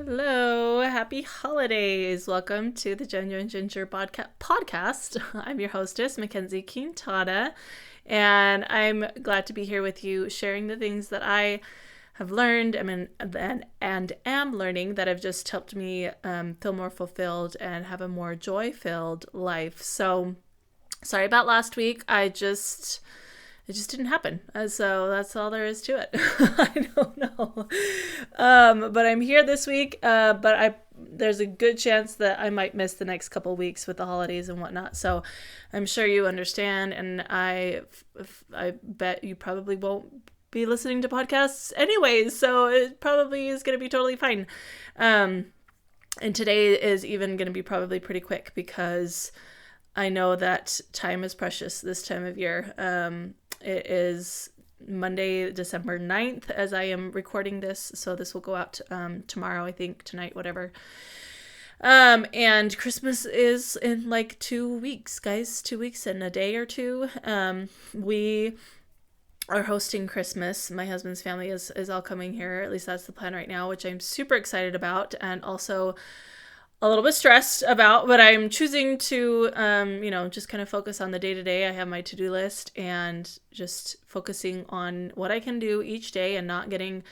Hello, happy holidays. Welcome to the Genuine Ginger podcast. I'm your hostess, Mackenzie Quintada, and I'm glad to be here with you sharing the things that I have learned and am learning that have just helped me feel more fulfilled and have a more joy-filled life. So, sorry about last week. It just didn't happen. So that's all there is to it. I don't know. But I'm here this week. But there's a good chance that I might miss the next couple weeks with the holidays and whatnot. So I'm sure you understand, and I bet you probably won't be listening to podcasts anyways. So it probably is going to be totally fine. And today is even going to be probably pretty quick because I know that time is precious this time of year. It is Monday, December 9th, as I am recording this. So this will go out tomorrow, I think, tonight, whatever. And Christmas is in like 2 weeks, guys. 2 weeks and a day or two. We are hosting Christmas. My husband's family is all coming here. At least that's the plan right now, which I'm super excited about. And also a little bit stressed about, but I'm choosing to, just kind of focus on the day to day. I have my to-do list and just focusing on what I can do each day and not getting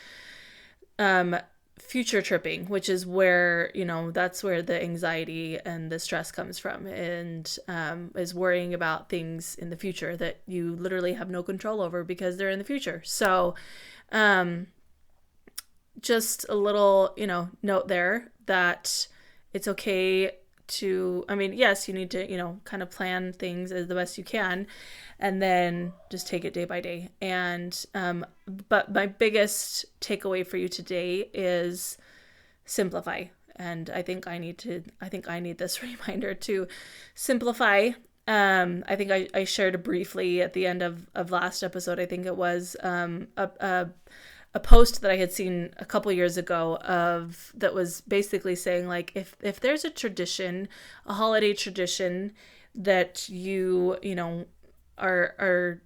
future tripping, which is where, that's where the anxiety and the stress comes from, and is worrying about things in the future that you literally have no control over because they're in the future. So just a little, note there that it's okay to, yes, you need to, kind of plan things as the best you can and then just take it day by day. And, but my biggest takeaway for you today is simplify. And I think I need this reminder to simplify. I think I shared briefly at the end of last episode, I think it was, a post that I had seen a couple years ago that was basically saying, like, if there's a tradition, a holiday tradition that you are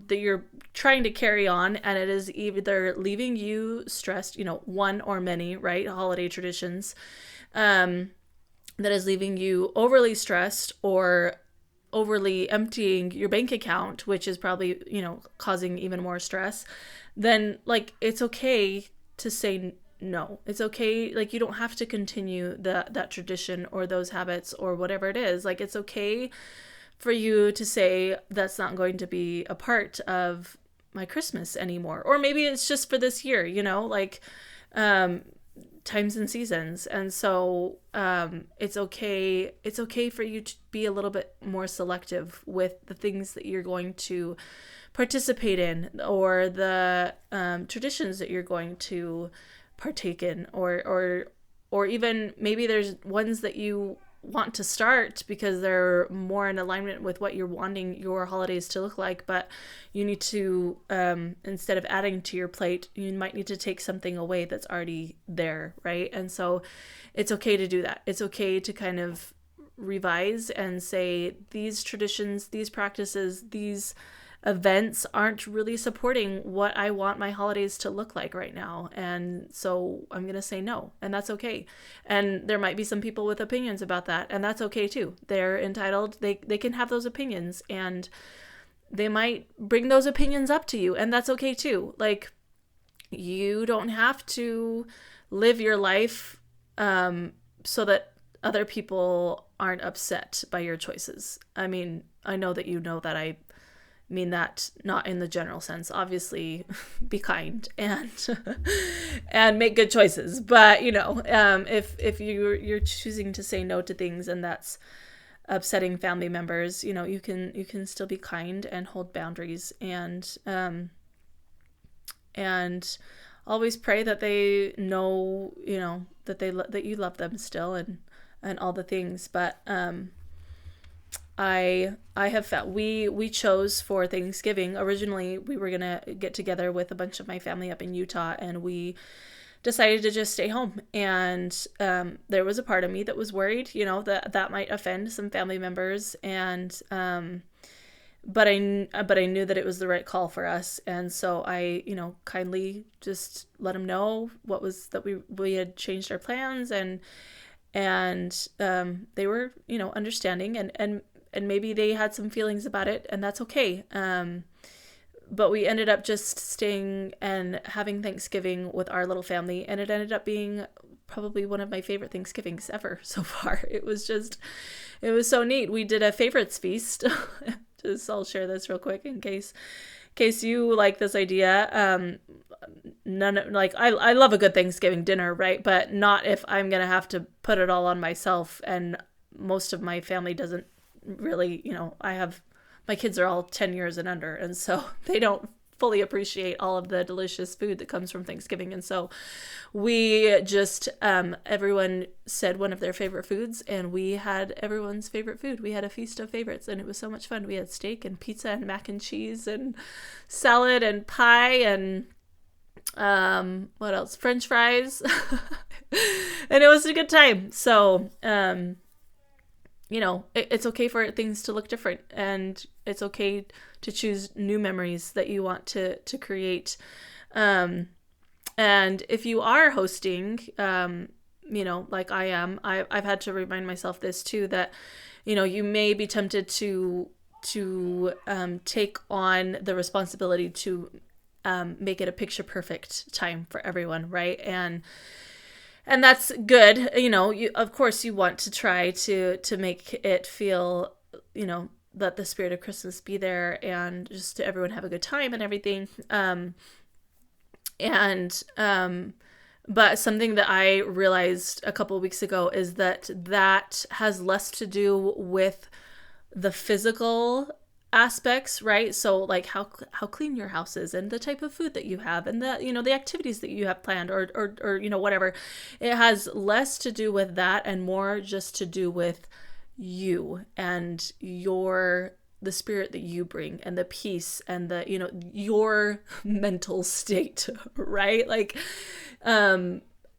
that you're trying to carry on, and it is either leaving you stressed, one or many, right, holiday traditions, that is leaving you overly stressed or overly emptying your bank account, which is probably, causing even more stress, then like it's okay to say no. It's okay, like you don't have to continue that tradition or those habits or whatever it is. Like it's okay for you to say that's not going to be a part of my Christmas anymore. Or maybe it's just for this year, times and seasons. And so it's okay for you to be a little bit more selective with the things that you're going to participate in, or the traditions that you're going to partake in, or even maybe there's ones that you want to start because they're more in alignment with what you're wanting your holidays to look like, but you need to, instead of adding to your plate, you might need to take something away that's already there, right? And so it's okay to do that. It's okay to kind of revise and say these traditions, these practices, these events aren't really supporting what I want my holidays to look like right now. And so I'm going to say no, and that's okay. And there might be some people with opinions about that, and that's okay too. They're entitled. They can have those opinions, and they might bring those opinions up to you, and that's okay too. Like, you don't have to live your life so that other people aren't upset by your choices. I mean, I know that that I mean that not in the general sense. Obviously, be kind and and make good choices. But if you're choosing to say no to things and that's upsetting family members, you can still be kind and hold boundaries, and always pray that they know, that you love them still, and all the things. But I have felt we chose for Thanksgiving. Originally, we were gonna get together with a bunch of my family up in Utah, and we decided to just stay home. And there was a part of me that was worried, that might offend some family members, and but I knew that it was the right call for us, and so I, kindly just let them know what was that we had changed our plans, and they were, understanding, and maybe they had some feelings about it, and that's okay. But we ended up just staying and having Thanksgiving with our little family, and it ended up being probably one of my favorite Thanksgivings ever so far. It was so neat. We did a favorites feast. I'll share this real quick in case you like this idea. I love a good Thanksgiving dinner, right? But not if I'm gonna have to put it all on myself, and most of my family doesn't really, my kids are all 10 years and under, and so they don't fully appreciate all of the delicious food that comes from Thanksgiving. And so we just, everyone said one of their favorite foods, and we had everyone's favorite food. We had a feast of favorites, and it was so much fun. We had steak and pizza and mac and cheese and salad and pie and what else? French fries. And it was a good time. So, it's okay for things to look different, and it's okay to choose new memories that you want to create. And if you are hosting, like I am, I've had to remind myself this too, that, you may be tempted to take on the responsibility to make it a picture perfect time for everyone, right? And that's good. Of course you want to try to make it feel, let the spirit of Christmas be there, and just to everyone have a good time and everything. But something that I realized a couple of weeks ago is that has less to do with the physical aspects, right? So like how clean your house is, and the type of food that you have, and the activities that you have planned, or whatever. It has less to do with that and more just to do with you and the spirit that you bring, and the peace, and the your mental state, right? Like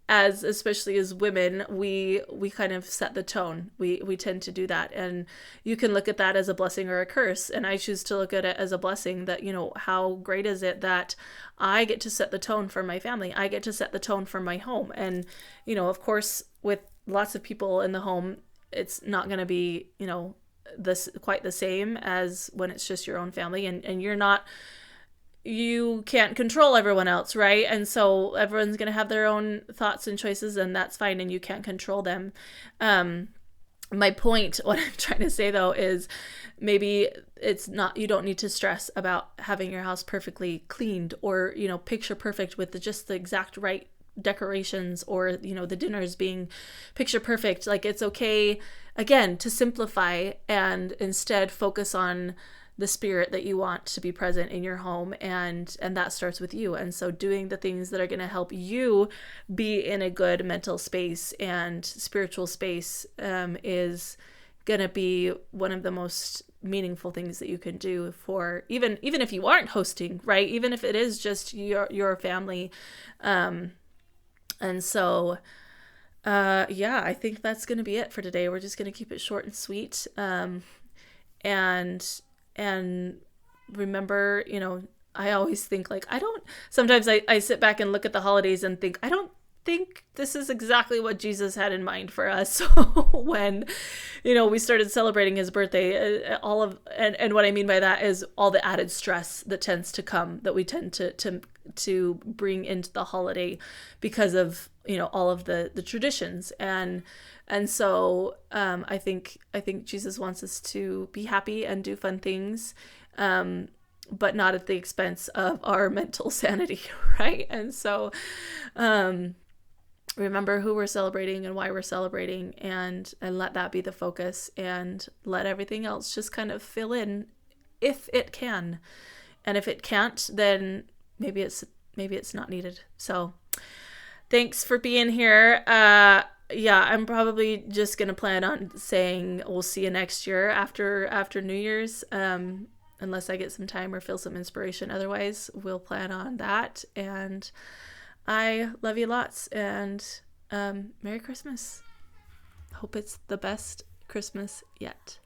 especially as women, we kind of set the tone. We tend to do that, and you can look at that as a blessing or a curse. And I choose to look at it as a blessing, that how great is it that I get to set the tone for my family. I get to set the tone for my home. And of course, with lots of people in the home, it's not going to be this quite the same as when it's just your own family, and you can't control everyone else, right? And so everyone's going to have their own thoughts and choices, and that's fine, and you can't control them. My point, what I'm trying to say though, is maybe it's not, you don't need to stress about having your house perfectly cleaned, or, picture perfect with just the exact right decorations, or, the dinners being picture perfect. Like, it's okay, again, to simplify and instead focus on the spirit that you want to be present in your home, and that starts with you. And so doing the things that are going to help you be in a good mental space and spiritual space is going to be one of the most meaningful things that you can do for even if you aren't hosting, right? Even if it is just your family. And so I think that's going to be it for today. We're just going to keep it short and sweet. And remember, I always think like, sometimes I sit back and look at the holidays and think, I don't think this is exactly what Jesus had in mind for us when, we started celebrating his birthday. And what I mean by that is all the added stress that tends to come, that we tend to bring into the holiday because of, all of the traditions. And so I think Jesus wants us to be happy and do fun things, but not at the expense of our mental sanity, right? And so remember who we're celebrating and why we're celebrating, and let that be the focus, and let everything else just kind of fill in if it can. And if it can't, then maybe it's not needed. So thanks for being here. I'm probably just going to plan on saying we'll see you next year after New Year's, unless I get some time or feel some inspiration. Otherwise, we'll plan on that. And I love you lots, and Merry Christmas. Hope it's the best Christmas yet.